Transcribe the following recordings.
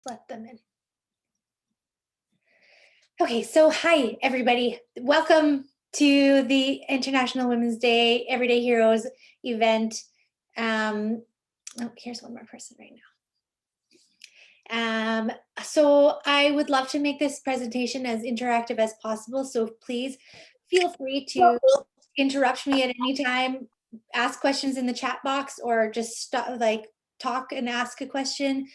let them in. Okay, so hi everybody. Welcome to the International Women's Day Everyday Heroes event. Oh, here's one more person right now. So I would love to make this presentation as interactive as possible. So please feel free to interrupt me at any time, ask questions in the chat box, or just stop, talk and ask a question.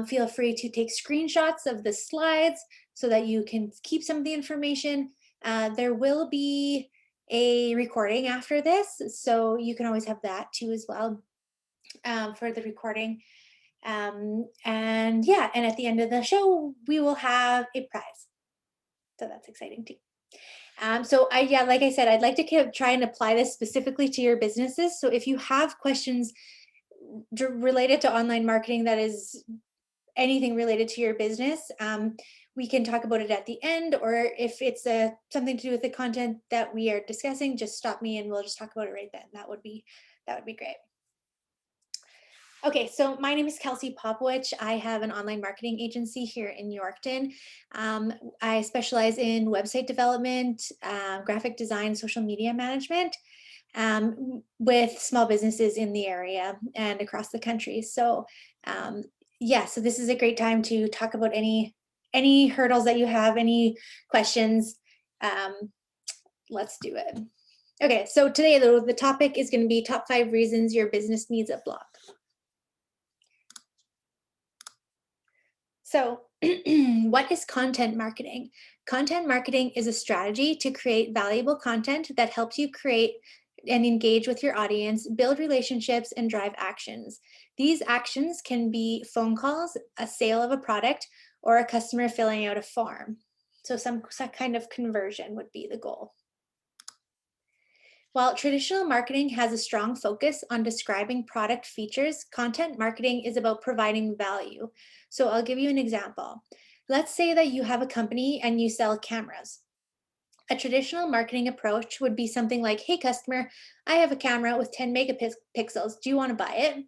Feel free to take screenshots of the slides so that you can keep some of the information. There will be a recording after this, so you can always have that too as well for the recording. And yeah, and at the end of the show, we will have a prize. So that's exciting too. Like I said, I'd like to try and apply this specifically to your businesses. So if you have questions related to online marketing, that is anything related to your business, we can talk about it at the end, or if it's something to do with the content that we are discussing, just stop me and we'll just talk about it right then. That would be great. Okay, so my name is Kellsey Popowich. I have an online marketing agency here in Yorkton. I specialize in website development, graphic design, social media management with small businesses in the area and across the country. So yeah, so this is a great time to talk about any hurdles that you have, any questions. Let's do it. Okay, so today the topic is going to be top 5 reasons your business needs a blog. So what is content marketing? Content marketing is a strategy to create valuable content that helps you create and engage with your audience, build relationships, and drive actions. These actions can be phone calls, a sale of a product, or a customer filling out a form. So some kind of conversion would be the goal. While traditional marketing has a strong focus on describing product features, content marketing is about providing value. So I'll give you an example. Let's say that you have a company and you sell cameras. A traditional marketing approach would be something like, hey customer, I have a camera with 10 megapixels. Do you want to buy it?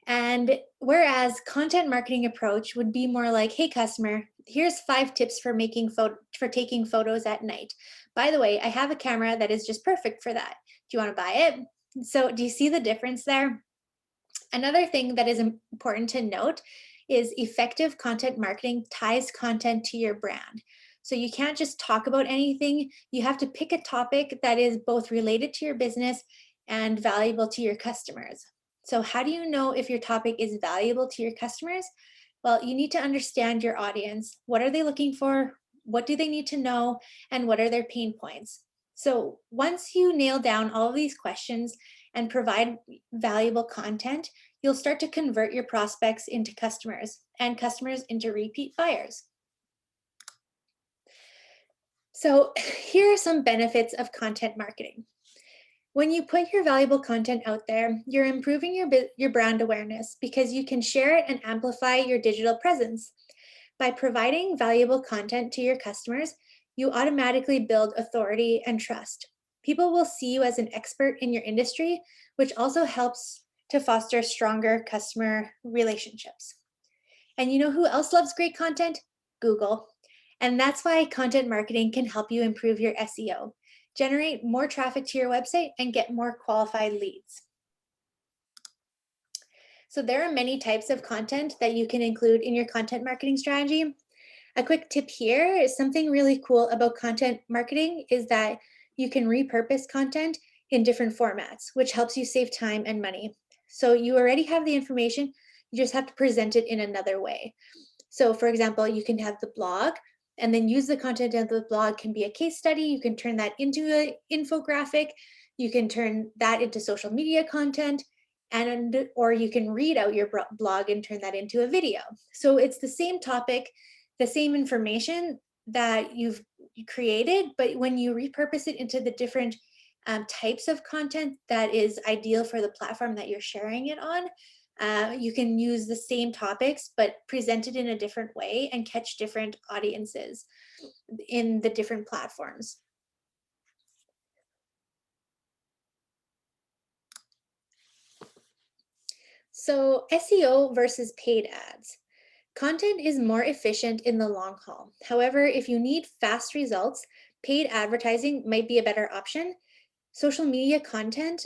And whereas content marketing approach would be more like, hey customer, here's 5 tips for taking photos at night. By the way, I have a camera that is just perfect for that. Do you want to buy it? So do you see the difference there? Another thing that is important to note is effective content marketing ties content to your brand. So you can't just talk about anything. You have to pick a topic that is both related to your business and valuable to your customers. So how do you know if your topic is valuable to your customers? Well, you need to understand your audience. What are they looking for? What do they need to know? And what are their pain points? So once you nail down all of these questions and provide valuable content, you'll start to convert your prospects into customers and customers into repeat buyers. So here are some benefits of content marketing. When you put your valuable content out there, you're improving your brand awareness because you can share it and amplify your digital presence. By providing valuable content to your customers, you automatically build authority and trust. People will see you as an expert in your industry, which also helps to foster stronger customer relationships. And you know who else loves great content? Google. And that's why content marketing can help you improve your SEO, generate more traffic to your website, and get more qualified leads. So there are many types of content that you can include in your content marketing strategy. A quick tip here is something really cool about content marketing is that you can repurpose content in different formats, which helps you save time and money. So you already have the information, you just have to present it in another way. So for example, you can have the blog and then use the content of the blog can be a case study. You can turn that into an infographic. You can turn that into social media content, or you can read out your blog and turn that into a video. So it's the same topic, the same information that you've created, but when you repurpose it into the different types of content that is ideal for the platform that you're sharing it on, you can use the same topics, but present it in a different way and catch different audiences in the different platforms. So SEO versus paid ads. Content is more efficient in the long haul. However, if you need fast results, paid advertising might be a better option. Social media content,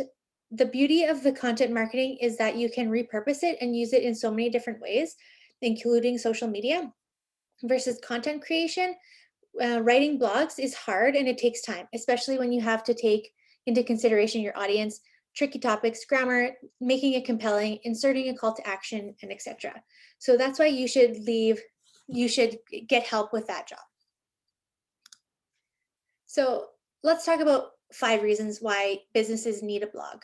the beauty of the content marketing is that you can repurpose it and use it in so many different ways, including social media, versus content creation. Writing blogs is hard and it takes time, especially when you have to take into consideration your audience, tricky topics, grammar, making it compelling, inserting a call to action, and etc. So that's why you should get help with that job. So let's talk about 5 reasons why businesses need a blog.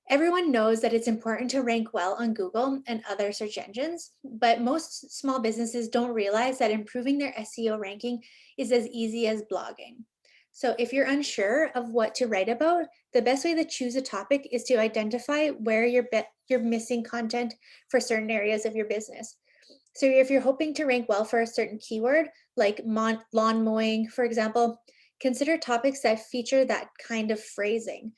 Everyone knows that it's important to rank well on Google and other search engines, but most small businesses don't realize that improving their SEO ranking is as easy as blogging. So if you're unsure of what to write about, the best way to choose a topic is to identify where you're missing content for certain areas of your business. So if you're hoping to rank well for a certain keyword, like lawn mowing, for example, consider topics that feature that kind of phrasing.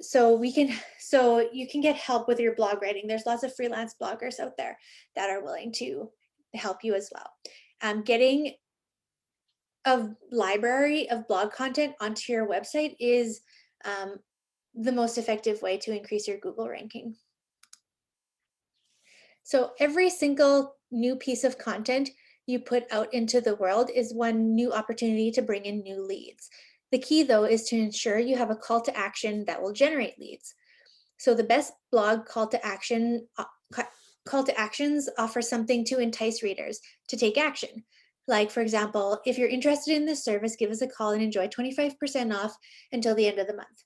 So you can get help with your blog writing. There's lots of freelance bloggers out there that are willing to help you as well. Getting a library of blog content onto your website is the most effective way to increase your Google ranking. So every single new piece of content you put out into the world is one new opportunity to bring in new leads. The key, though, is to ensure you have a call to action that will generate leads. So the best blog call to actions offer something to entice readers to take action. Like, for example, if you're interested in this service, give us a call and enjoy 25% off until the end of the month.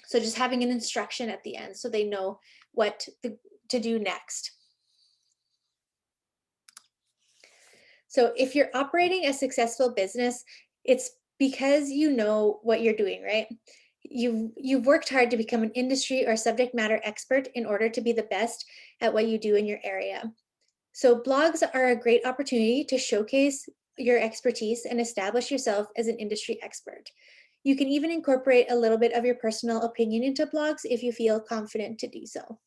So just having an instruction at the end so they know what to do next. So if you're operating a successful business, it's because you know what you're doing, right? You've worked hard to become an industry or subject matter expert in order to be the best at what you do in your area. So blogs are a great opportunity to showcase your expertise and establish yourself as an industry expert. You can even incorporate a little bit of your personal opinion into blogs if you feel confident to do so.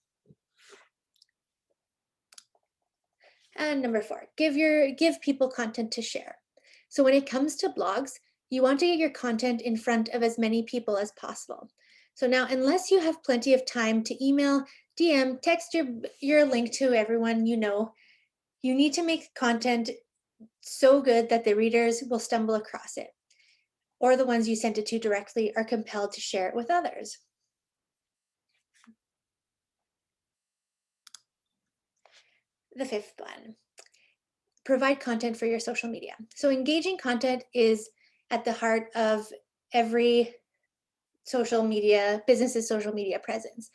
And number 4, give people content to share. So when it comes to blogs, you want to get your content in front of as many people as possible. So now, unless you have plenty of time to email, DM, text your link to everyone you know, you need to make content so good that the readers will stumble across it, or the ones you sent it to directly are compelled to share it with others. The 5th one, provide content for your social media. So engaging content is at the heart of every business's social media presence.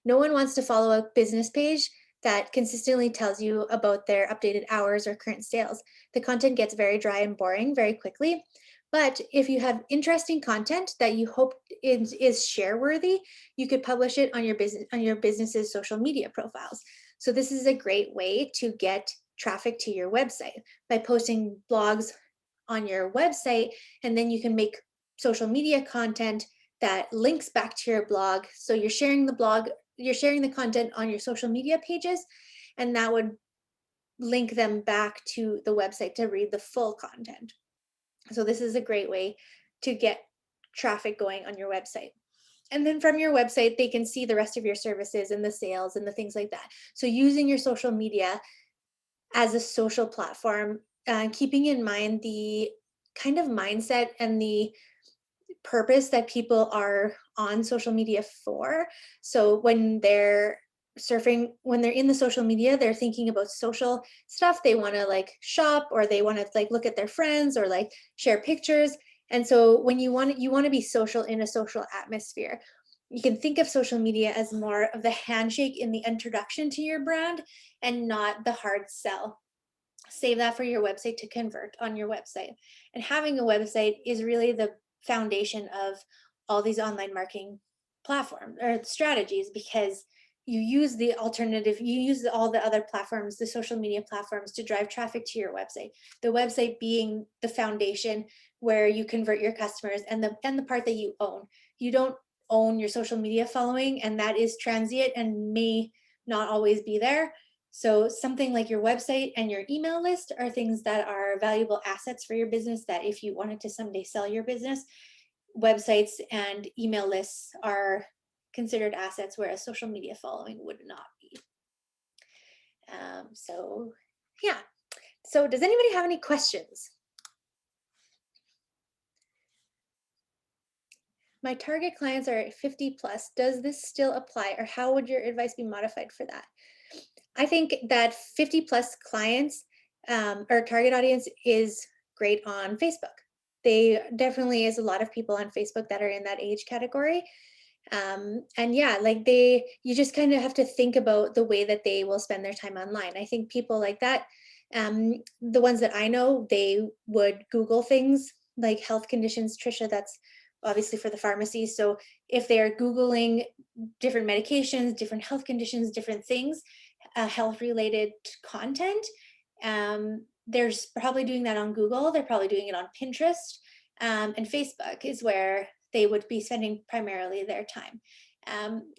No one wants to follow a business page that consistently tells you about their updated hours or current sales. The content gets very dry and boring very quickly. But if you have interesting content that you hope is share worthy, you could publish it on your business's social media profiles. So this is a great way to get traffic to your website by posting blogs on your website, and then you can make social media content that links back to your blog. So you're sharing the content on your social media pages, and that would link them back to the website to read the full content. So this is a great way to get traffic going on your website. And then from your website, they can see the rest of your services and the sales and the things like that. So using your social media as a social platform, keeping in mind the kind of mindset and the purpose that people are on social media for. So when they're in the social media, they're thinking about social stuff. They want to like shop, or they want to like look at their friends, or like share pictures. And so when you want to be social in a social atmosphere, you can think of social media as more of the handshake in the introduction to your brand and not the hard sell. Save that for your website to convert on your website. And having a website is really the foundation of all these online marketing platforms or strategies, because you use all the other platforms, the social media platforms, to drive traffic to your website. The website being the foundation where you convert your customers, and the part that you own. You don't own your social media following, and that is transient and may not always be there. So something like your website and your email list are things that are valuable assets for your business, that if you wanted to someday sell your business, websites and email lists are considered assets, whereas social media following would not be. So yeah. So does anybody have any questions? My target clients are 50 plus. Does this still apply, or how would your advice be modified for that? I think that 50 plus clients or target audience is great on Facebook. They definitely is a lot of people on Facebook that are in that age category. And yeah, like you just kind of have to think about the way that they will spend their time online. I think people like that, the ones that I know, they would Google things like health conditions. Trisha, that's obviously for the pharmacy. So if they are Googling different medications, different health conditions, different things, health related content, there's probably doing that on Google. They're probably doing it on Pinterest, and Facebook is where they would be spending primarily their time.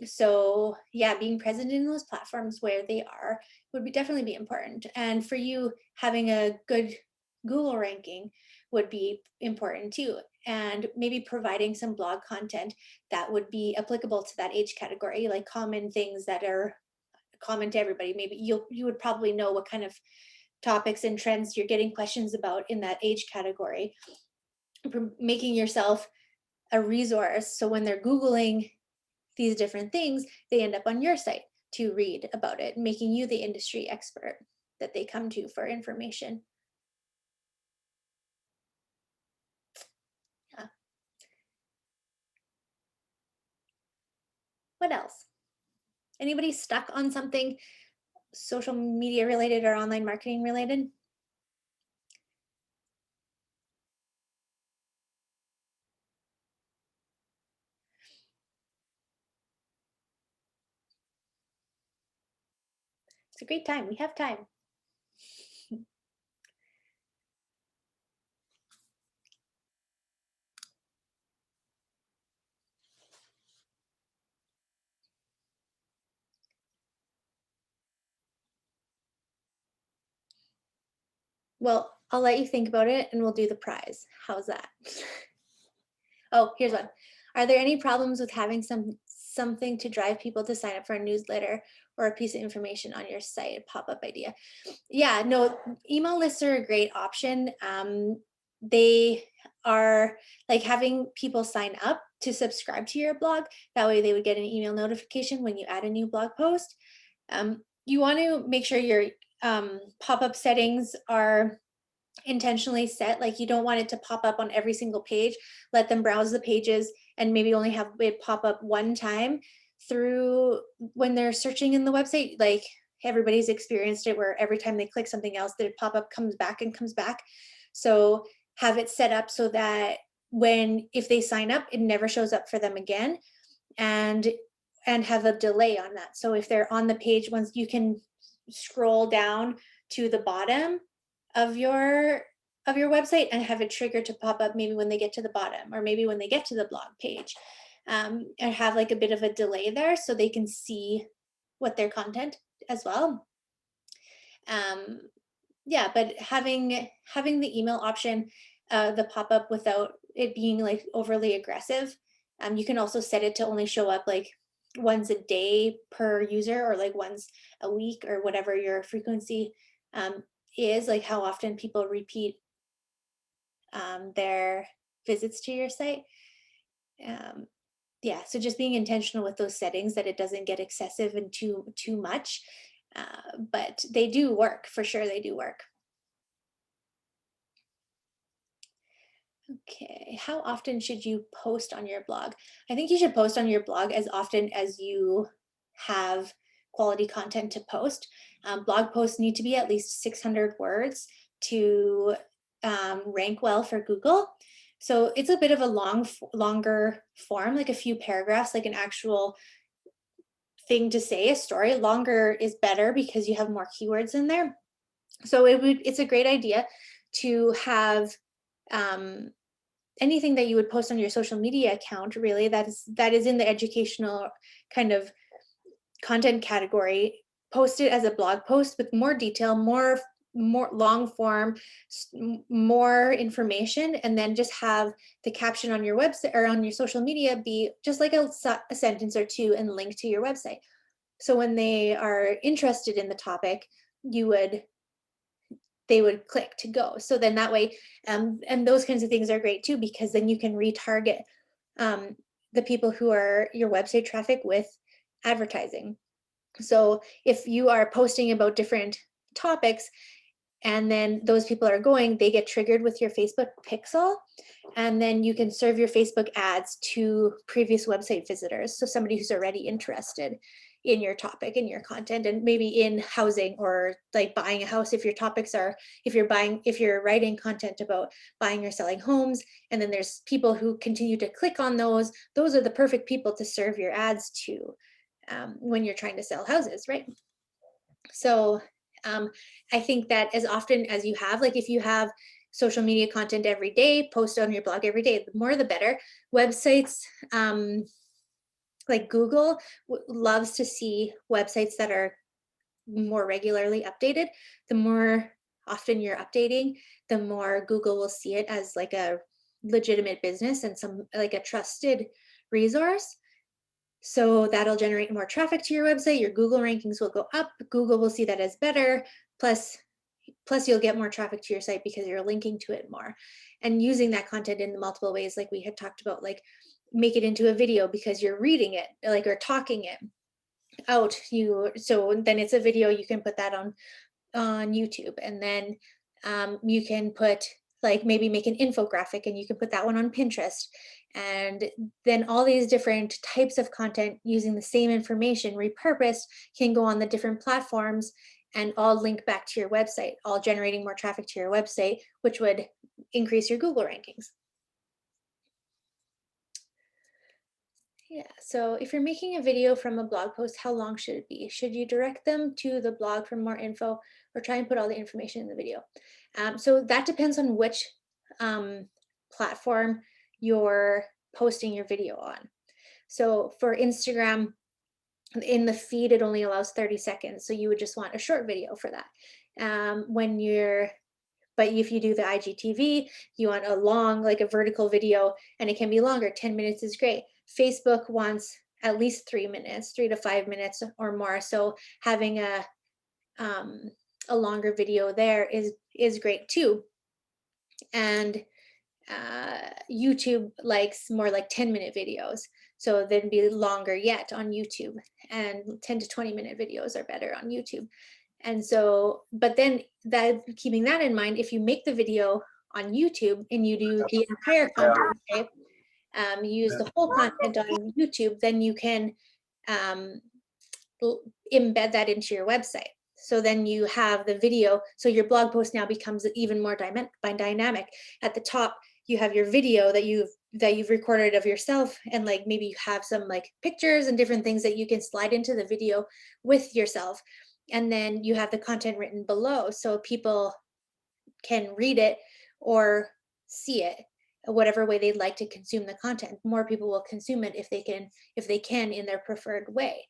So yeah, being present in those platforms where they are would definitely be important. And for you, having a good Google ranking would be important too. And maybe providing some blog content that would be applicable to that age category, like common things that are common to everybody. Maybe you would probably know what kind of topics and trends you're getting questions about in that age category. Making yourself a resource, so when they're Googling these different things, they end up on your site to read about it, making you the industry expert that they come to for information. Yeah. What else? Anybody stuck on something social media related or online marketing related? It's a great time. We have time. Well, I'll let you think about it and we'll do the prize. How's that? Oh, here's one. Are there any problems with having something to drive people to sign up for a newsletter or a piece of information on your site, a pop-up idea? Yeah, no, email lists are a great option. They are like having people sign up to subscribe to your blog. That way they would get an email notification when you add a new blog post. You want to make sure your pop-up settings are intentionally set. Like you don't want it to pop up on every single page. Let them browse the pages and maybe only have it pop up one time through when they're searching in the website. Like everybody's experienced it where every time they click something else, the pop-up comes back and comes back. So have it set up so that if they sign up, it never shows up for them again, and have a delay on that. So if they're on the page, once you can scroll down to the bottom of your website and have it trigger to pop up maybe when they get to the bottom or maybe when they get to the blog page, and have like a bit of a delay there so they can see what their content as well. Yeah, but having the email option, the pop-up without it being like overly aggressive. You can also set it to only show up like once a day per user, or like once a week, or whatever your frequency is, like how often people repeat their visits to your site. Yeah, so just being intentional with those settings, that it doesn't get excessive and too much. But they do work, for sure. They do work. Okay, how often should you post on your blog? I think you should post on your blog as often as you have quality content to post. Blog posts need to be at least 600 words to rank well for Google. So it's a bit of a longer form, like a few paragraphs, like an actual thing to say, a story. Longer is better because you have more keywords in there. So it's a great idea to have anything that you would post on your social media account, really, that is in the educational kind of content category. post it as a blog post with more detail, more long form, more information, and then just have the caption on your website or on your social media be just like a sentence or two and link to your website. So when they are interested in the topic, they would click to go. So then that way, and those kinds of things are great too, because then you can retarget the people who are your website traffic with advertising. So if you are posting about different topics and then those people are going, they get triggered with your Facebook pixel, and then you can serve your Facebook ads to previous website visitors. So somebody who's already interested in your topic and your content, and maybe in housing or like buying a house. If your topics are, if you're writing content about buying or selling homes, and then there's people who continue to click on those are the perfect people to serve your ads to when you're trying to sell houses, right? So I think that as often as you have, like if you have social media content every day, post on your blog every day, the more the better. Websites like Google loves to see websites that are more regularly updated. The more often you're updating, the more Google will see it as like a legitimate business and some like a trusted resource. So that'll generate more traffic to your website. Your Google rankings will go up. Google will see that as better. Plus you'll get more traffic to your site because you're linking to it more. And using that content in multiple ways, like we had talked about, like make it into a video because you're reading it, like, or talking it out. So then it's a video, you can put that on YouTube, and then you can put, like, maybe make an infographic and you can put that one on Pinterest. And then all these different types of content using the same information repurposed can go on the different platforms and all link back to your website, all generating more traffic to your website, which would increase your Google rankings. Yeah, so if you're making a video from a blog post, how long should it be? Should you direct them to the blog for more info, or try and put all the information in the video? So that depends on which platform you're posting your video on. So for Instagram, in the feed, it only allows 30 seconds. So you would just want a short video for that. But if you do the IGTV, you want a long, like a vertical video, and it can be longer. 10 minutes is great. Facebook wants at least 3 minutes, 3 to 5 minutes or more. So having a longer video there is great too. And YouTube likes more like 10-minute videos. So they'd be longer yet on YouTube, and 10 to 20-minute videos are better on YouTube. And so, but then keeping that in mind, if you make the video on YouTube and you do the entire content, okay, use the whole content on YouTube, then you can embed that into your website. So then you have the video. So your blog post now becomes even more dynamic. At the top, you have your video that you've recorded of yourself, and like maybe you have some like pictures and different things that you can slide into the video with yourself. And then you have the content written below, so people can read it or see it whatever way they'd like to consume the content. More people will consume it if they can in their preferred way.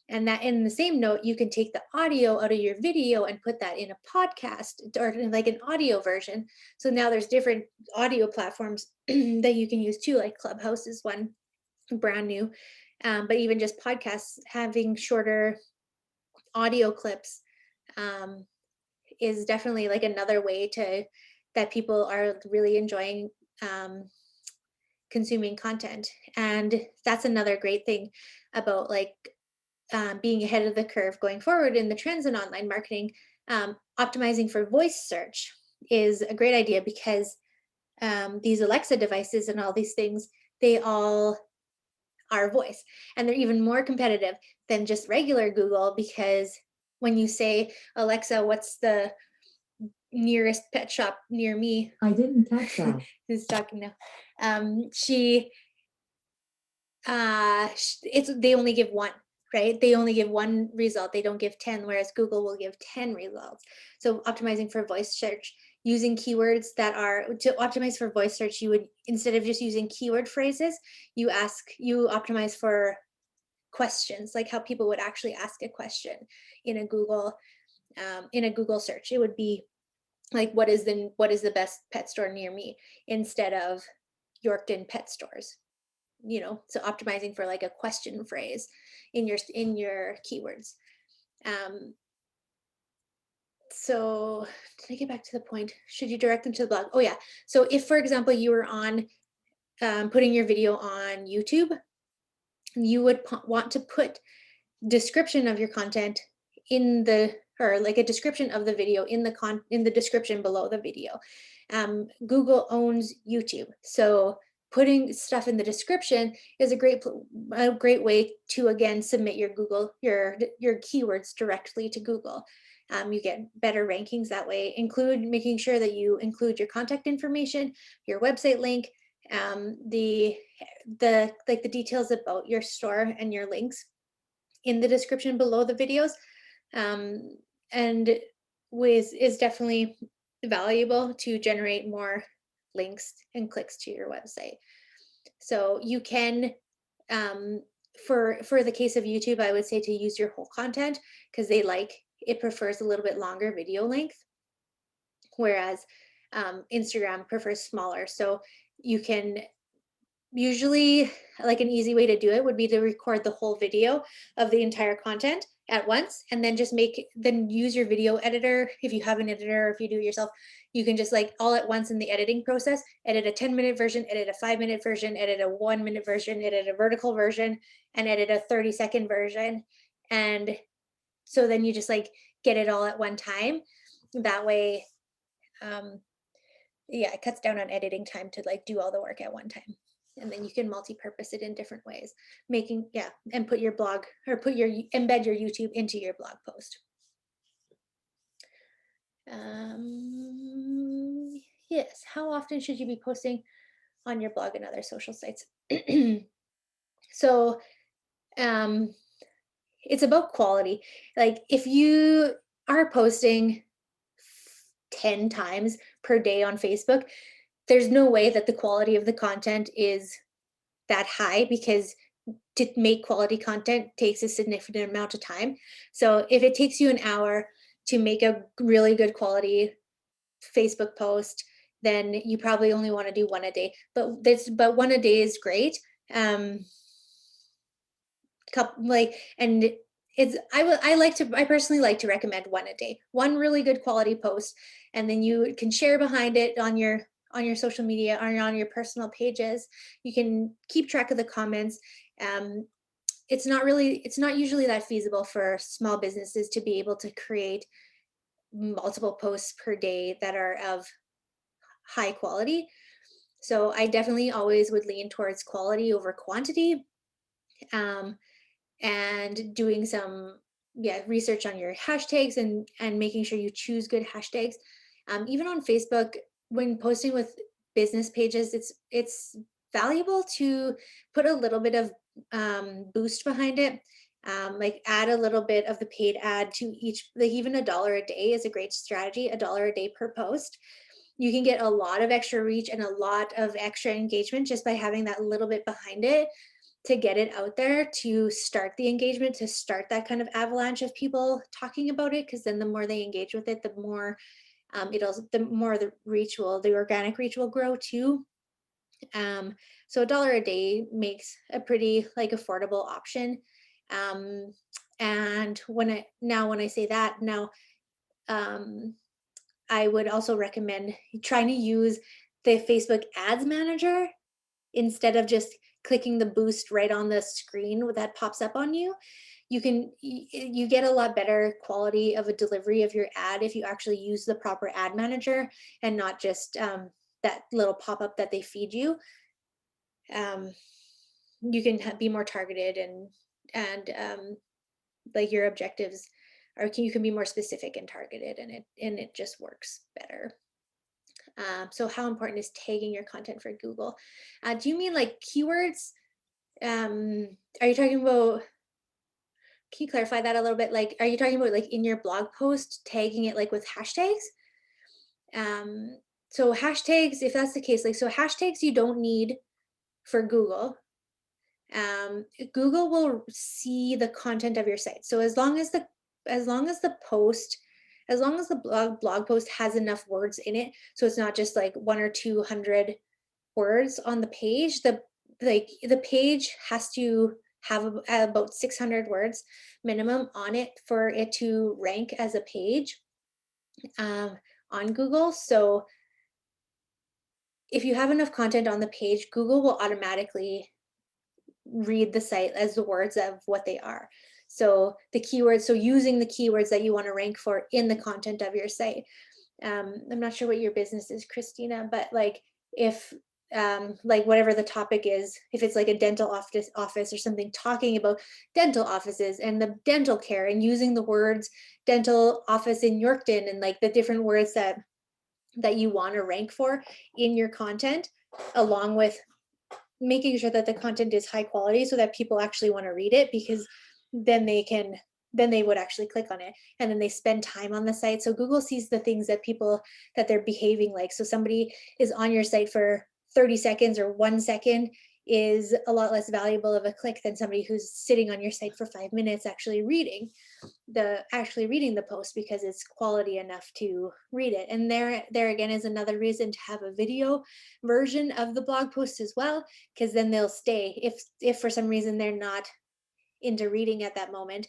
And that, in the same note, you can take the audio out of your video and put that in a podcast or like an audio version. So now there's different audio platforms that you can use too, like Clubhouse is one, brand new. But even just podcasts, having shorter audio clips is definitely like another way that people are really enjoying consuming content. And that's another great thing about like being ahead of the curve going forward in the trends in online marketing. Optimizing for voice search is a great idea, because these Alexa devices and all these things, they all are voice, and they're even more competitive than just regular Google, because when you say, Alexa, what's the nearest pet shop near me? I didn't catch that. Who's talking now? They only give one, right? They only give one result. They don't give 10, whereas Google will give 10 results. So optimizing for voice search, using keywords to optimize for voice search, you would, instead of just using keyword phrases, you optimize for questions, like how people would actually ask a question in a Google search. It would be like, what is the best pet store near me, instead of Yorkton pet stores. So optimizing for like a question phrase in your keywords. Um, so did I get back to the point? Should you direct them to the blog? Oh yeah. So if, for example, you were on putting your video on YouTube, you would want to put description of your content in the, or like a description of the video in the description below the video. Google owns YouTube, so putting stuff in the description is a great way to, again, submit your keywords directly to Google. You get better rankings that way. Making sure that you include your contact information, your website link, the details about your store and your links in the description below the videos, and is definitely valuable to generate more links and clicks to your website. So you can, for the case of YouTube, I would say to use your whole content, because it prefers a little bit longer video length, whereas Instagram prefers smaller. So you can usually, like, an easy way to do it would be to record the whole video of the entire content at once, and then then use your video editor. If you have an editor, or if you do it yourself, you can just, like, all at once in the editing process, edit a 10-minute version, edit a 5-minute version, edit a 1-minute version, edit a vertical version, and edit a 30-second version. And so then you just, like, get it all at one time. That way, yeah, it cuts down on editing time to, like, do all the work at one time. And then you can multi-purpose it in different ways, and put your blog, or embed your YouTube into your blog post. Yes, how often should you be posting on your blog and other social sites? So it's about quality. Like, if you are posting 10 times per day on Facebook, there's no way that the quality of the content is that high, because to make quality content takes a significant amount of time. So if it takes you an hour to make a really good quality Facebook post, then you probably only want to do one a day. But one a day is great. And I personally like to recommend one a day, one really good quality post, and then you can share behind it on your social media, or on your personal pages. You can keep track of the comments. It's not usually that feasible for small businesses to be able to create multiple posts per day that are of high quality. So I definitely always would lean towards quality over quantity. And doing some research on your hashtags, and making sure you choose good hashtags. Even on Facebook, when posting with business pages, it's valuable to put a little bit of boost behind it. Like, add a little bit of the paid ad to each, like even $1 a day is a great strategy, $1 a day per post. You can get a lot of extra reach and a lot of extra engagement just by having that little bit behind it, to get it out there, to start the engagement, to start that kind of avalanche of people talking about it. Because then the more they engage with it, the more the organic reach will grow too. So $1 a day makes a pretty, like, affordable option. And when I say that now, I would also recommend trying to use the Facebook Ads Manager instead of just clicking the boost right on the screen that pops up on you. You get a lot better quality of a delivery of your ad if you actually use the proper ad manager, and not just that little pop-up that they feed you. You can be more targeted, and like, your objectives, or you can be more specific and targeted, and it just works better. So how important is tagging your content for Google? Do you mean like keywords? Are you talking about, can you clarify that a little bit? Like, are you talking about, like, in your blog post, tagging it, like, with hashtags? So hashtags, if that's the case, like, so hashtags you don't need for Google. Google will see the content of your site. So as long as the post, as long as the blog post has enough words in it, so it's not just like 1 or 200 words on the page, the page has to have about 600 words minimum on it for it to rank as a page on Google. So if you have enough content on the page, Google will automatically read the site as the words of what they are. So the keywords, so using the keywords that you want to rank for in the content of your site. I'm not sure what your business is, Christina, but like if like whatever the topic is, if it's like a dental office or something talking about dental offices and the dental care and using the words dental office in Yorkton and like the different words that you want to rank for in your content, along with making sure that the content is high quality so that people actually want to read it, because then they would actually click on it and then they spend time on the site. So Google sees the things that people, that they're behaving like. So somebody is on your site for 30 seconds or 1 second is a lot less valuable of a click than somebody who's sitting on your site for 5 minutes actually reading the post, because it's quality enough to read it. And there again is another reason to have a video version of the blog post as well, because then they'll stay. If for some reason they're not into reading at that moment,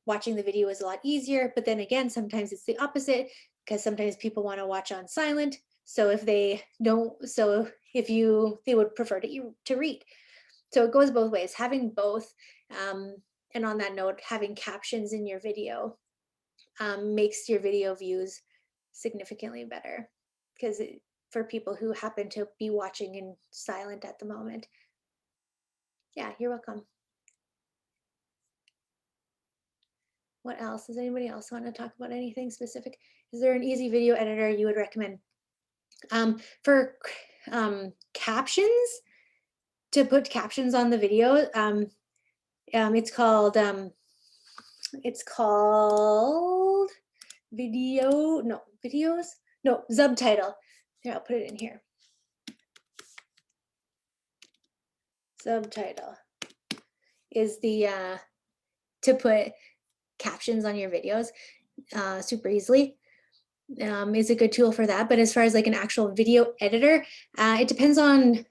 watching the video is a lot easier. But then again, sometimes it's the opposite, because sometimes people want to watch on silent. So if they don't, so if they would prefer to read. So it goes both ways, having both. And on that note, having captions in your video makes your video views significantly better, because for people who happen to be watching in silent at the moment. Yeah, you're welcome. What else? Does anybody else want to talk about anything specific? Is there an easy video editor you would recommend? For captions, to put captions on the video, it's called Subtitle. Here, I'll put it in here. Subtitle is the to put captions on your videos super easily. Is a good tool for that. But as far as like an actual video editor, it depends on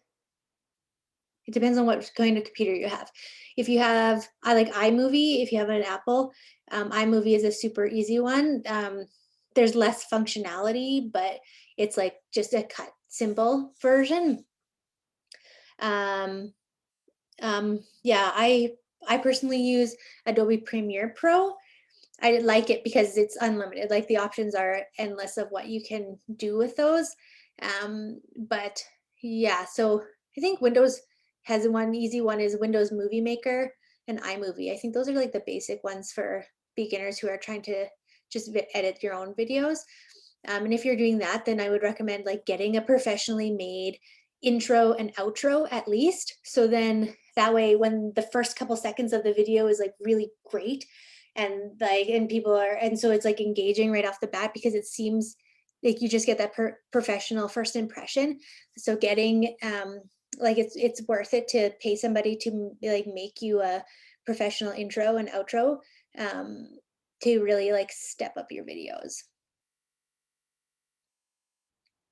what kind of computer you have. If you have, I like iMovie. If you have an Apple, iMovie is a super easy one. There's less functionality, but it's like just a cut simple version. Yeah, I personally use Adobe Premiere Pro. I like it because it's unlimited. Like the options are endless of what you can do with those. But yeah, so I think Windows has one easy one is Windows Movie Maker and iMovie. I think those are like the basic ones for beginners who are trying to just edit your own videos. And if you're doing that, then I would recommend like getting a professionally made intro and outro at least. So then that way, when the first couple seconds of the video is like really great, and people are, and so it's like engaging right off the bat, because it seems like you just get that professional first impression. So getting like it's worth it to pay somebody to like make you a professional intro and outro to really like step up your videos.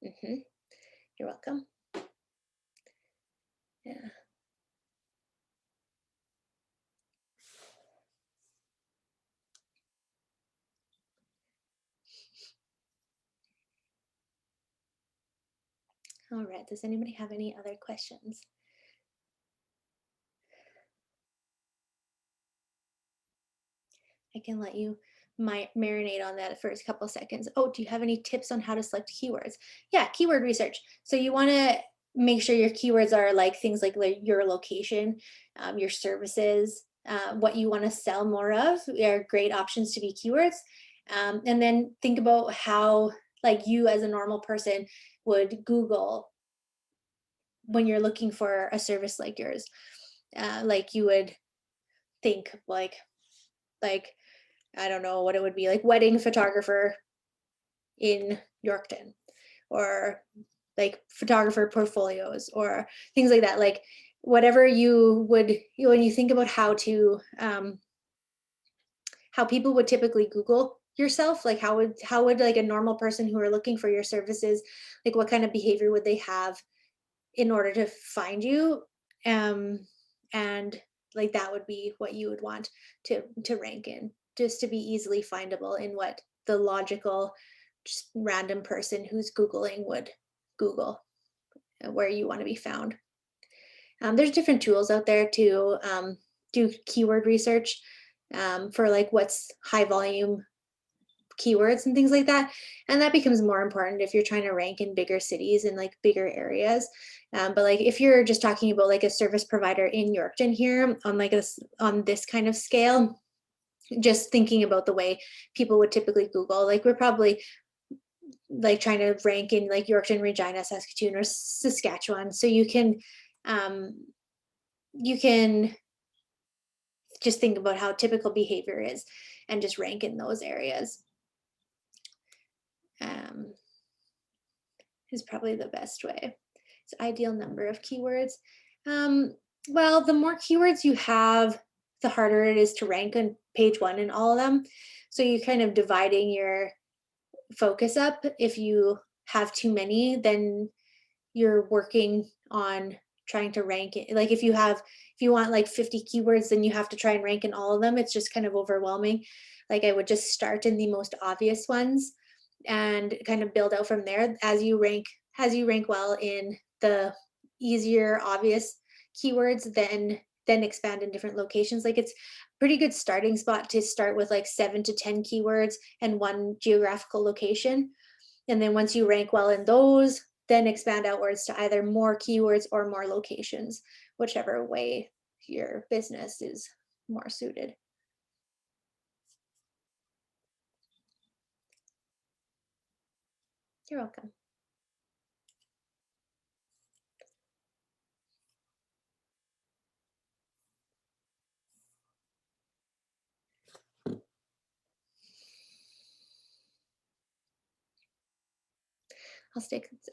You're welcome. Yeah. All right, does anybody have any other questions? I can let you marinate on that for a couple seconds. Oh, do you have any tips on how to select keywords? Yeah, keyword research. So you want to make sure your keywords are like things like your location, your services, what you want to sell more of are great options to be keywords. And then think about how like you as a normal person would Google when you're looking for a service like yours. Like you would think like I don't know what it would be, like wedding photographer in Yorkton, or like photographer portfolios or things like that. Like whatever you would, when you think about how to, how people would typically Google yourself, like how would like a normal person who are looking for your services, like what kind of behavior would they have in order to find you? And like that would be what you would want to rank in, just to be easily findable in what the logical, just random person who's Googling would Google, where you want to be found. There's different tools out there to do keyword research for like what's high volume keywords and things like that. And that becomes more important if you're trying to rank in bigger cities and like bigger areas. But like if you're just talking about like a service provider in Yorkton here on like on this kind of scale, just thinking about the way people would typically Google, like we're probably like trying to rank in like Yorkton, Regina, Saskatoon, or Saskatchewan. So you can just think about how typical behavior is and just rank in those areas. Is probably the best way. It's ideal number of keywords. Well, the more keywords you have, the harder it is to rank on page one in all of them. So you're kind of dividing your focus up. If you have too many, then you're working on trying to rank it. Like if you want like 50 keywords, then you have to try and rank in all of them. It's just kind of overwhelming. Like I would just start in the most obvious ones and kind of build out from there as you rank well in the easier obvious keywords, then expand in different locations. Like it's pretty good starting spot to start with like 7 to 10 keywords and one geographical location. And then once you rank well in those, then expand outwards to either more keywords or more locations, whichever way your business is more suited. You're welcome.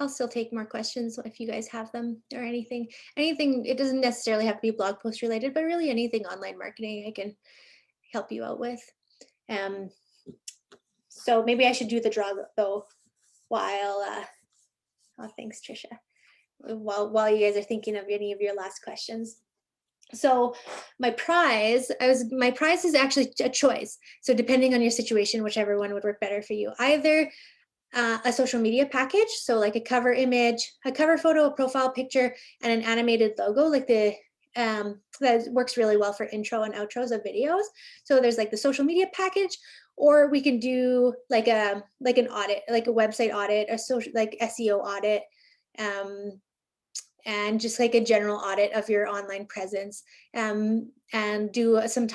I'll still take more questions if you guys have them, or anything. It doesn't necessarily have to be blog post related, but really anything online marketing I can help you out with. So maybe I should do the draw though while oh, thanks Trisha. While you guys are thinking of any of your last questions. So my prize is actually a choice. So depending on your situation, whichever one would work better for you. Either a social media package, so like a cover image, a cover photo, a profile picture, and an animated logo, like that works really well for intro and outros of videos. So there's like the social media package, or we can do like an audit, like a website audit, a social like SEO audit, and just like a general audit of your online presence, and spend some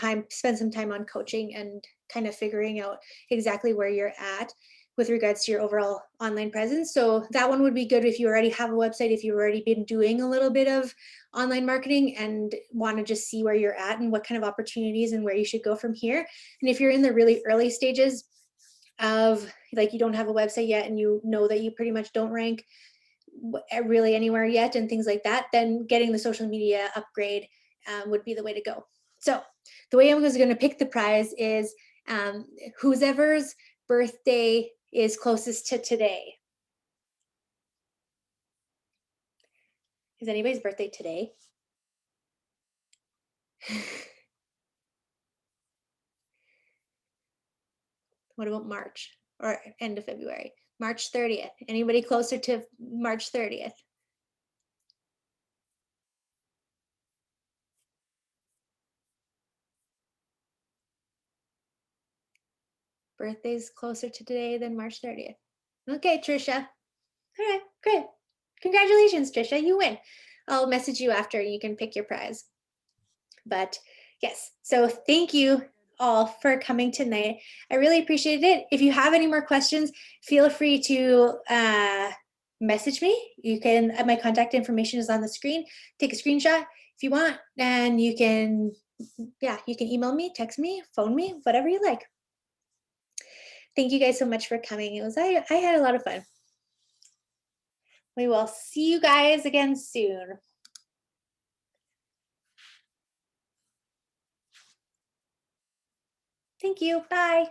time on coaching and kind of figuring out exactly where you're at with regards to your overall online presence. So that one would be good if you already have a website, if you've already been doing a little bit of online marketing and want to just see where you're at and what kind of opportunities and where you should go from here. And if you're in the really early stages of like you don't have a website yet and you know that you pretty much don't rank really anywhere yet and things like that, then getting the social media upgrade would be the way to go. So the way I was going to pick the prize is whoever's birthday is closest to today. Is anybody's birthday today? What about March or end of February? March 30th. Anybody closer to March 30th? Birthday's closer to today than March 30th. Okay, Trisha. All right, great. Congratulations, Trisha. You win. I'll message you after and you can pick your prize. But yes, so thank you all for coming tonight. I really appreciated it. If you have any more questions, feel free to message me. You can, my contact information is on the screen. Take a screenshot if you want, and you can email me, text me, phone me, whatever you like. Thank you guys so much for coming. I had a lot of fun. We will see you guys again soon. Thank you. Bye.